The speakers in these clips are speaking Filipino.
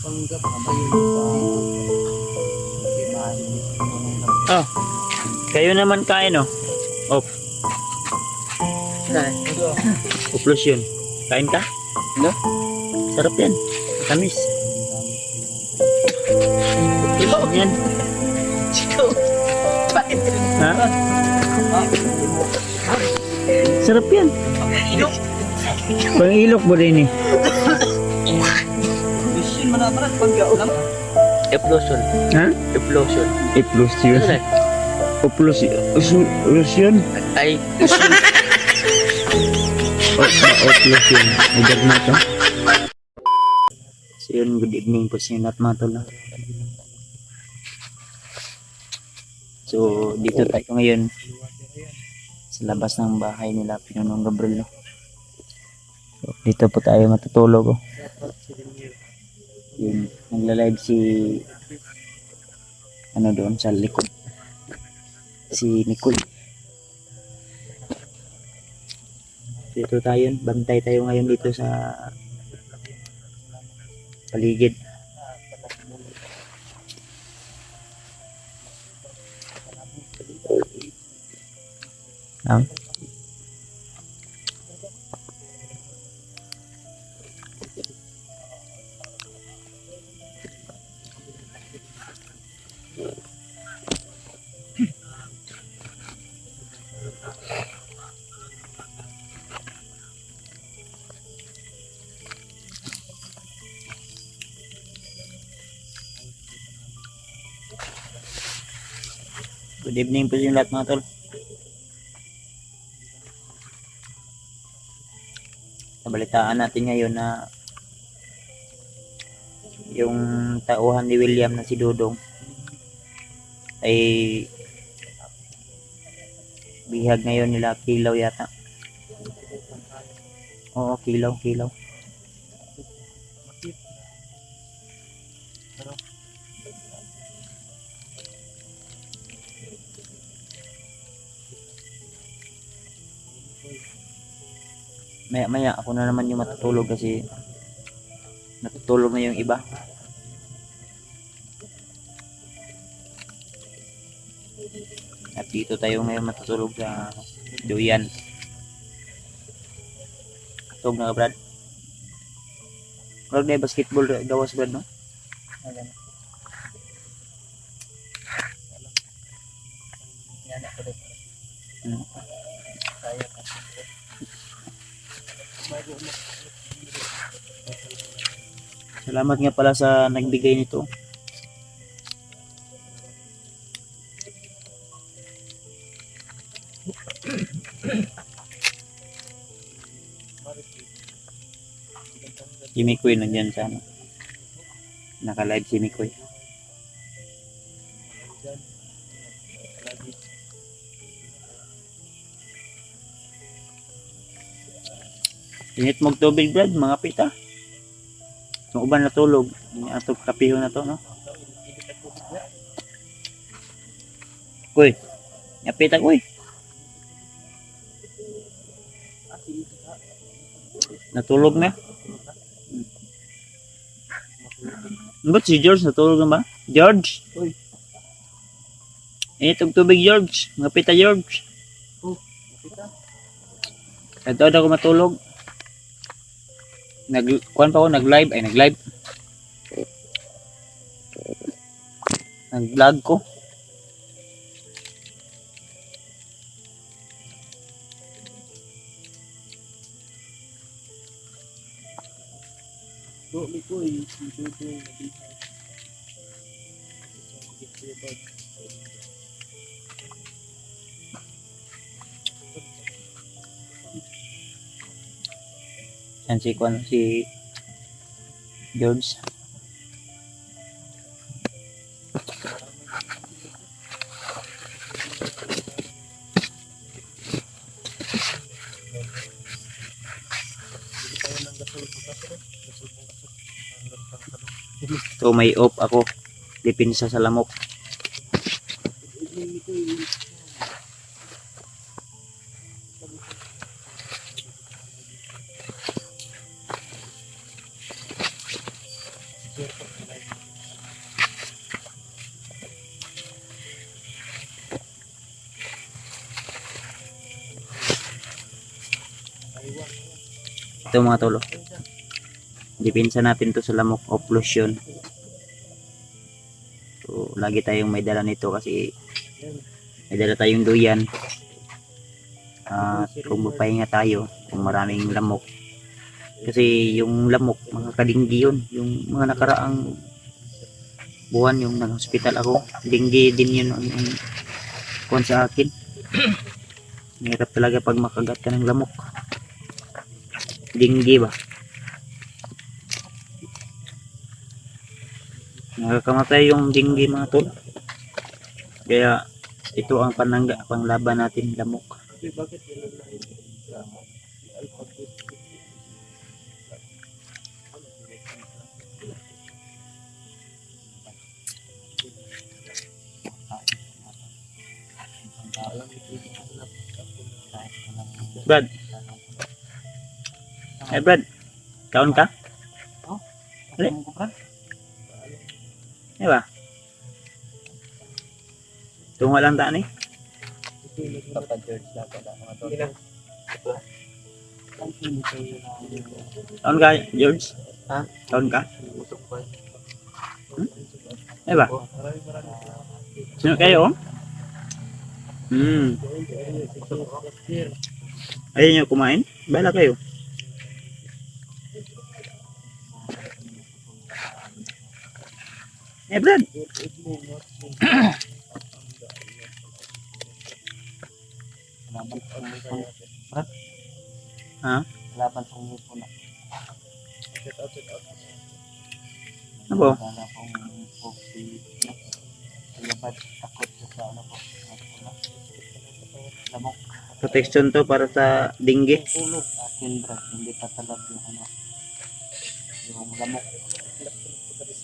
Panggap na ba yun pa? Oh, kayo naman kain, oh. Op, uplos yun. Kain ka? Ano? Sarap yan. Tamis. Yan. Ha? Sarap yan. Pang-ilok mo rin eh. Mission mo na parang panggap lang. Explosion. Ha? Explosion. Uplos yun. Ano Uplos yun. Ay, Uplos yun. Udag na to. So yun, good evening po sa inyo at mga tol. So dito tayo ngayon sa labas ng bahay nila Pinunong Gabriel. So, dito po tayo matutulog. Oh. Yun, nagla-live si ano doon sa likod. Si Nicole. Dito tayo, bantay tayo ngayon dito sa paligid. Ang good evening po sa inyo lahat mga tol. Nabalitaan natin ngayon na yung tauhan ni William na si Dudong ay bihag ngayon nila Kilaw yata. Oo, Kilaw. Maya ako na naman yung matutulog kasi natutulog na yung iba. At dito tayo ngayon matutulog sa duyan. Tug na ka, Brad. Brad, na basketball gawas, Brad, no? Hmm. Salamat nga pala sa nagbigay nito. Si Mikoy nandiyan sa ano. Naka-live si Mikoy. Init mong tubig, Brad, mga pita. Yung uban natulog, yung atong kapiho na to, no? Kuy, napita kuy. Natulog na. Ba't si George natulog na ba? George? Init og tubig, George. Napita, George. Ito ako matulog. Kuan pa ako nag-live nag-vlog ko. Yan si George. So may off ako. Dipinsa sa lamok. Ito mga tolo. Depensa natin to sa lamok o pollution. So, lagi tayong may dala nito kasi may dala tayong duyan. At kung magpahinga tayo, kung maraming lamok. Kasi yung lamok, mga kadinggi yun. Yung mga nakaraang buwan, yung nag-hospital ako, dinggi din yun ang kuwan sa akin. Mahirap talaga pag makagat ka ng lamok. Dinggi ba? Nakakamatay yung dinggi mga tol. Kaya ito ang panglaban natin, lamok. Brad. Hey Brad, kaon ka? Ali. Di ba? Tunga lang ta ni. Papa George na pala mga tol. Kaon ka, George? Ha? Kaon ka? Usok ko. Di ba? Sino kayo? Ayaw nyo kumain? Bala kayo. Eh Brad. Ha? Laban sa ngupo na. Ano po? Wala pong poxy. Labat takot sa ano po. Lamok. Protection to para sa dinggi. Tulog. Akin Brad, hindi tatalab yung ano. Yung lamok.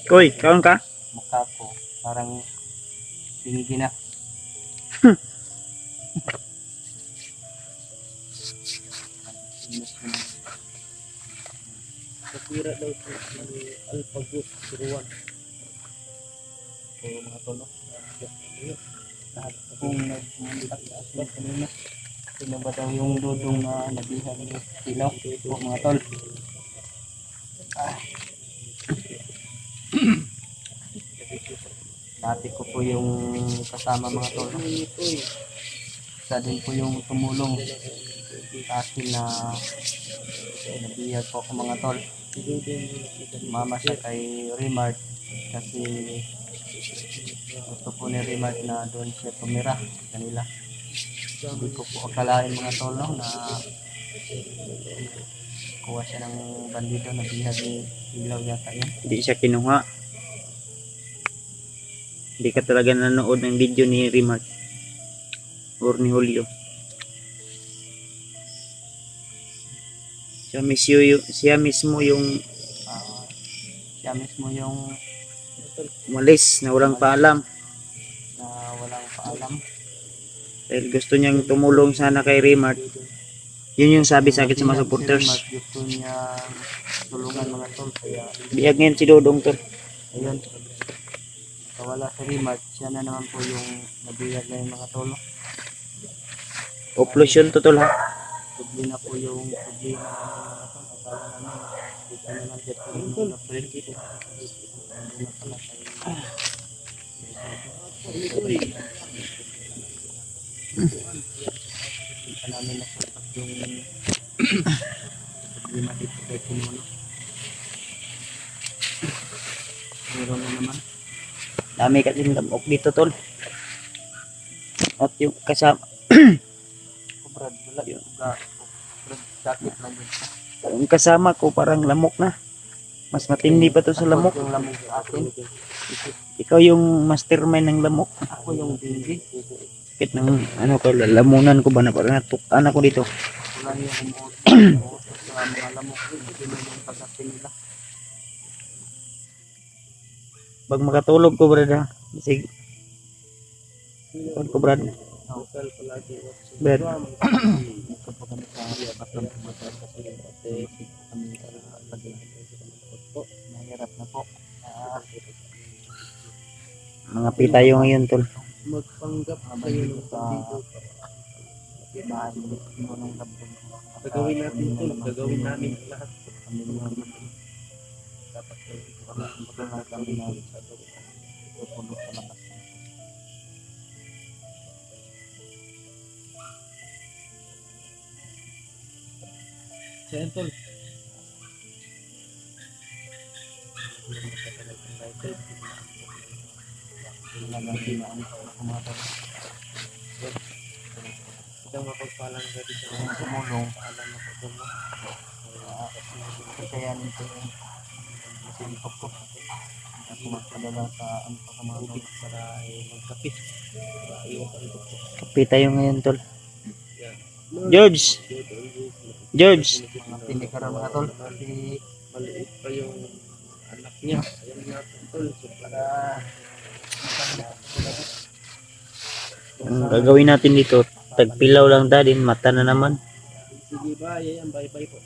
Koy, kaon ka? Mukha ko. Parang binigi na. Kapira daw si Alpagut Siruan. So mga tolo. Kung nagmuntak sa aswang kanina. Sino ba daw yung dudong na nabihan ni Silaw? O mga tol. Dati ko po yung kasama mga tol. Isa din po yung tumulong sa akin na nabiyag po ako mga tol. Mama siya kay Remart kasi gusto po ni Remart na doon siya tumira kanila. Hindi ko po akalain mga tol no, na kuha siya ng bandido na bihag ni Ilaw yata yun. Hindi siya kinuha. Hindi ka talaga nanood ng video ni Remark or ni Julio. Siya mismo yung Siya mismo yung umalis na walang paalam. na walang paalam. Dahil gusto niyang tumulong sana kay Remark. Yun yung sabi sa akin sa mga Si supporters. Remart gusto niya tulungan mga tol kaya Biyag ngayon si Dodong to. ayun. Kawala si Remart, siya na naman po yung nabiyag na yung mga tol. Oplusyon to tol ha. Tubli na po yung tubli na mga tol. Akala naman dito na lang dito yung April. Hindi na pala tayo. Kita namin nasapat yung problema dito kay Pinuno. Meron na naman. Dami kasi lamok dito tol. At yung kasama, Brad, wala yung Brad, sakit lang yun. yung kasama ko parang lamok na. Mas matindi pa to sa lamok. Yung lamok sa akin. Ikaw yung mastermind ng lamok. Ako yung dinggi. Sakit ng ano ko, lalamunan ko ba na parang natukan ako dito. Wala yung umuutos sa mga lamok. Hindi na yung pagkasin nila. Pag makatulog ko brad ha. Sige. Pag ko brad. Brad. Ito po kami sa patong pumatay kasi kami po. Mahirap na po. Mga pita yung ngayon tol. Magpanggap kayo sa bahay ng labong. Gagawin natin ito. Gagawin namin lahat. Kami mga dapat magandang kami na tutulog sa labas. Sentol. Talagang dinaan ko ako mga tol. Isang mapagpalang gabi sa Kung tumulong, alam na po mo. kakayanin ko yung masipag ko. At magpadala sa ano pa mga tol. Para magkapit. Para iwas ang doktor. Kape tayo ngayon, tol. George! George! Mga pinikaran mga tol. Kasi Maliit pa yung anak niya. Ayan nga po tol. So para Ang gagawin natin dito, tagpilaw lang din, mata na naman. sige ba? Ayan, bye-bye po.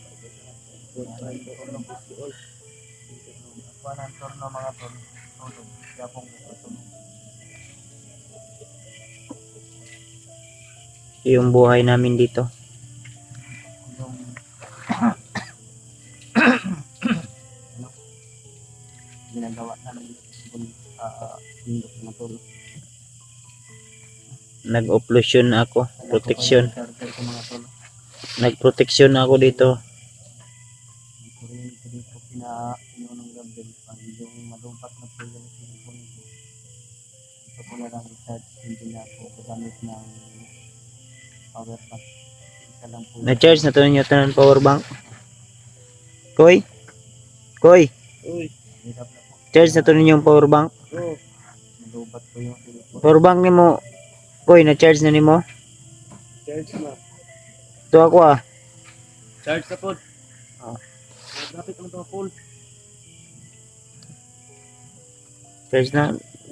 ako ng turno mga tol. Tulog. Kaya pong tutulog. Yung buhay namin dito. Yung ano, ginagawa namin bundok na tol. Nag-opplusion ako, protection. Charger ko mga tol. Nagproteksyon ako dito. Ang kuryente dito pinunong gabi. Pag yung malumpat na po yung cellphone ko. Ito ko na lang i-charge. Hindi na ako gagamit ng power bank. Isa lang po. Na-charge na to ninyo ng power bank. Koy? Koy? Uy, Hirap na po. Charge na to ninyong power bank. oh, Malubat po yung cellphone. Power bank ni mo. Koy, na-charge na ni mo? charge na. Ito ako ah. Charge na po. Oh. Dapat naman ito full. Charge na.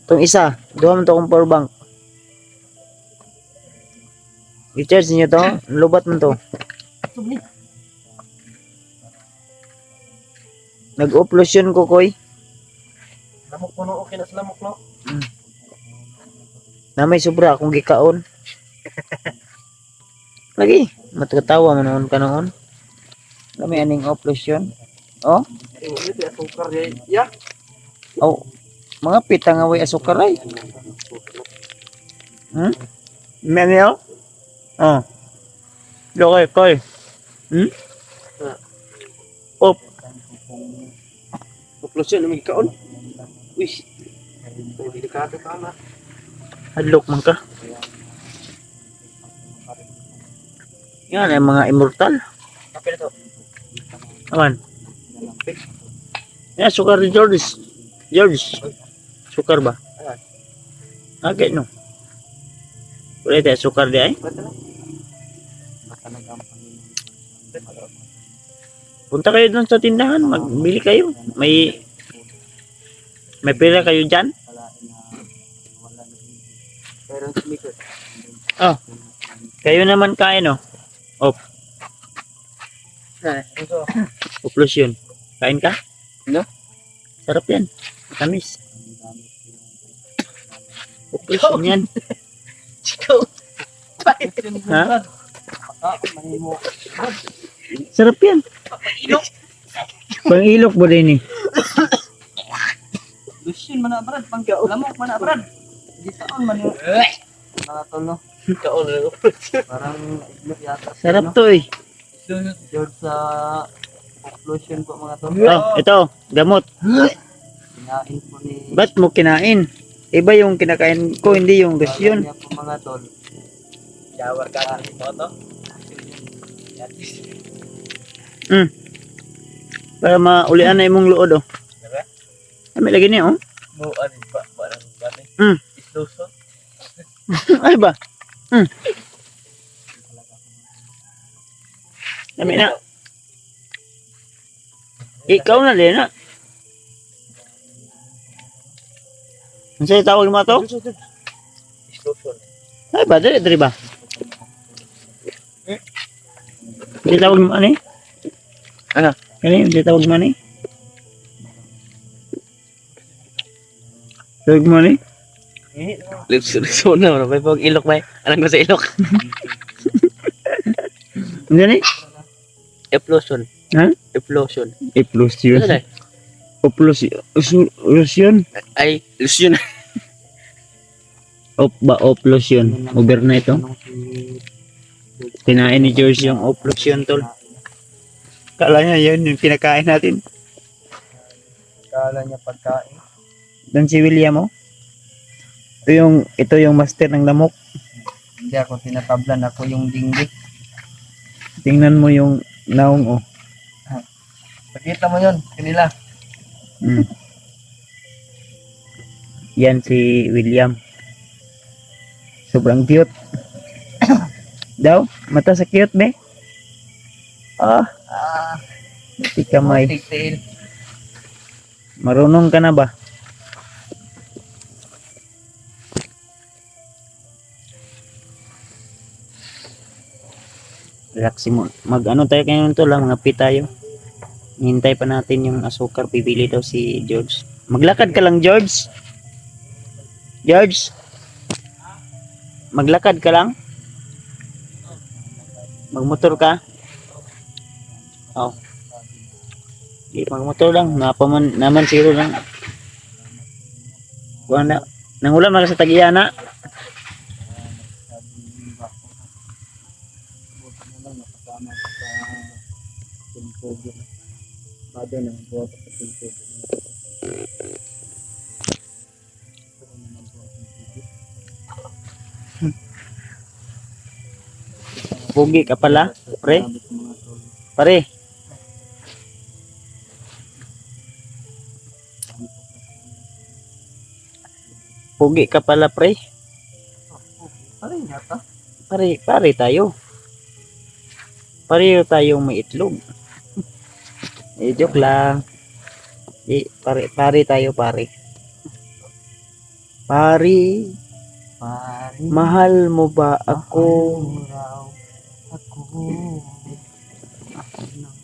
Itong isa. Duha man to akong power bank. I-charge niyo to. Lubat man to. Nag-opplusion ko, Koy. Lamok po no, okay na sa lamok no. Na may sobra akong gikaon. Lagi. Matatawa mo noon ka noon. Kami aning opplusion. Oh. Eh, wala di asukar ya. Oh. Mga pitang away asukar ay. Manuel? Oh. Lokoy, koy. Op. Population na may kaon. Uy. Delikado ka na. Hadlok man ka. Yan ay mga immortal. Kape na to. Aman. Yan, sukar ni George. George. Sukar ba? Okay, no. Wala tayo sukar di ay? Talaga ang Panginoon. Punta kayo doon sa tindahan. Magbili kayo. May pera kayo dyan? Palain na wala na hindi. Pero speaker. Oh. Kayo naman kain, oh. Op. Ito. Opplusion. Kain ka? No? Sarap yan. Tamis. Ang gamit ko yung Opplusion yan. Chikaw. Ha? mahimo. Sarap yan. Ilok. Pang-ilok ba din eh? Lusin man na brad, pang lamok man na brad. Di taon man yun. Mga tol no. Kaon na. Parang iglok yata. Sarap to eh. George sa occlusion po mga tol. Oh, ito. Gamot. Kinain po ni Ba't mo kinain? Iba yung kinakain ko, hindi yung lotion. niya po mga tol. Shower ka na ito to. Para maulian na imong luod, oh. Diba? Kami lagi niya, oh. Mo ano ba parang bate. Isloso. Ay ba? Kami na. Ikaw na din, na. Ano sa'yo tawag mo to? Isloso. Ay ba? Dali ba? Hindi tawag mo ano eh? Ano? Kani, hindi tawag mo ano eh? Tawag mo ano eh? Luso na ano ba pag ilok ba? Anong ko sa ilok? Hindi na eh? Explosion. Ha? Explosion. Explosion. Ano na? Oplosion. Ay, ilusyon. Oplosion. Over na ito. Kinain ni George yung oplosion, tol. Kala niya yun yung pinakain natin. Kala niya pagkain. Doon si William, oh. Ito yung master ng lamok. Hindi ako tinatablan. Ako yung dinggi. Tingnan mo yung naong, oh. Pakita mo yun. Kanila. Mm. Yan si William. Sobrang cute. Daw, mata sa cute, be. Ah, di kamay. Tigtail. Marunong ka na ba? Relax mo. Mag-ano tayo ngayon, tol, mga pi tayo. Hintay pa natin yung asukar. Pipili daw si George. Maglakad ka lang, George. George. Maglakad ka lang. Magmotor ka. Oh. Di magmotor lang. Napaman naman zero lang. Wala. Nangulam na ka sa Tagiana. Bado ng buhat sa pinto. Pugi ka pala, pre. Pare. Pugi ka pala, pre. Pare yata. Pare tayo. Pareho tayong may itlog. Joke lang. Pare tayo, pare. Pare, Pare. mahal mo ba ako? Ako.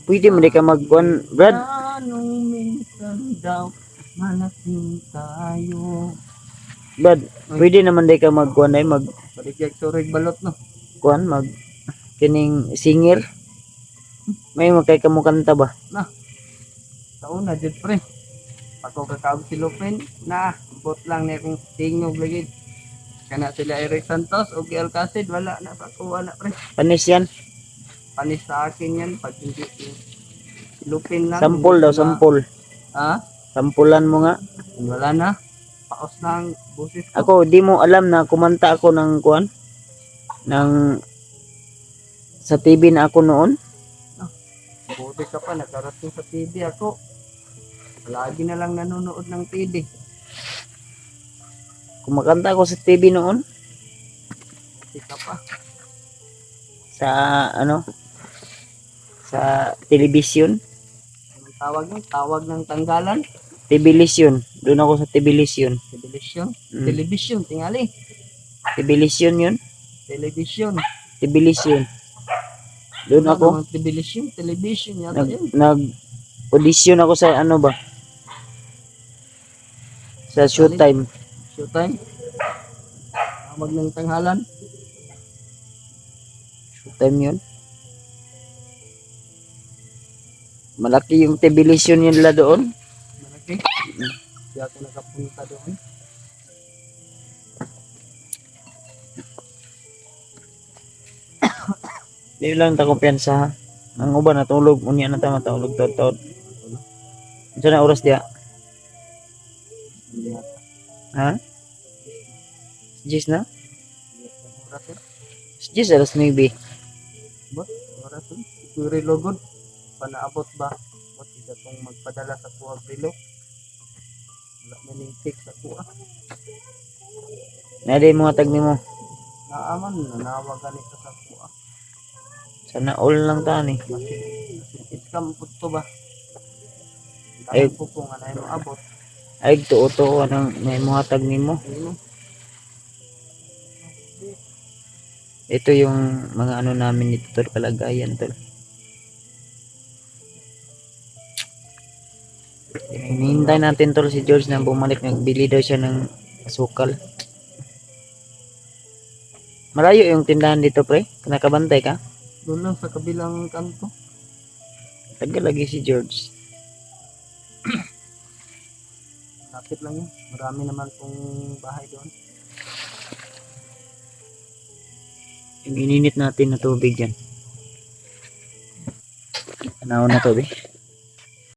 Pwede mo di ka mag-one, Brad. Anong minsan daw malaking tayo. Brad, pwede naman di ka mag-one ay Baligyak sorry balot no. mag kining singer. May magkay ka mo kanta ba? Taon na jud pre. Ako kakawag si Lupin na bot lang na akong tingog lagi. Kana sila Eric Santos o Alcacid wala na sa kuha na pre. Panis yan. Panis sa akin yan pag hindi si Lupin lang. Sampol daw, sampol. Ha? Sampulan mo nga. Wala na. Paos lang busis ko. Ako, di mo alam na kumanta ako ng kuan? Ng sa TV na ako noon. Buti ka pa nakarating sa TV ako. Lagi na lang nanonood ng TV. Kumakanta ako sa TV noon. Buti ka pa. Sa ano? Sa telebisyon. Anong tawag nun? Tawag ng tanggalan? Television. Doon ako sa television. Television? Mm. Television, tingali. Television yun. Television. Television. Doon ako. Ano, television? Television yata yun. Nag-audition ako sa ano ba? Sa Showtime. Showtime? Tawag ng tanghalan? Showtime yun. Malaki yung television nila doon. Malaki? Hindi ako nakapunta doon. Di lang ta kumpiyansa. Ang uban natulog, unya na ta matulog tot. Unsa na oras dia? Ha? 10 na? Oras yun? 10 alas 9. Ba? Oras yun? Siguro logod. Panaabot ba? Ba't isa tong magpadala sa kuha relo? Wala na ning fix sa kuha. Nadi mga tag nimo. Naaman, nanawagan ito sa kuha. Sana all lang ta ni. Iskam po to ba? Ay. Ay po kung ano yung abot. Ay tuo anang may mga tag nimo. Ayun. Ito yung mga ano namin dito tol, kalagayan tol. Hinihintay natin tol si George na bumalik, nagbili daw siya ng asukal. Malayo yung tindahan dito pre, nakabantay ka? Doon lang sa kabilang kanto. Tagal lagi si George. Lapit lang yun. Marami naman pong bahay doon. Yung ininit natin na tubig yan. Panahon na to, be.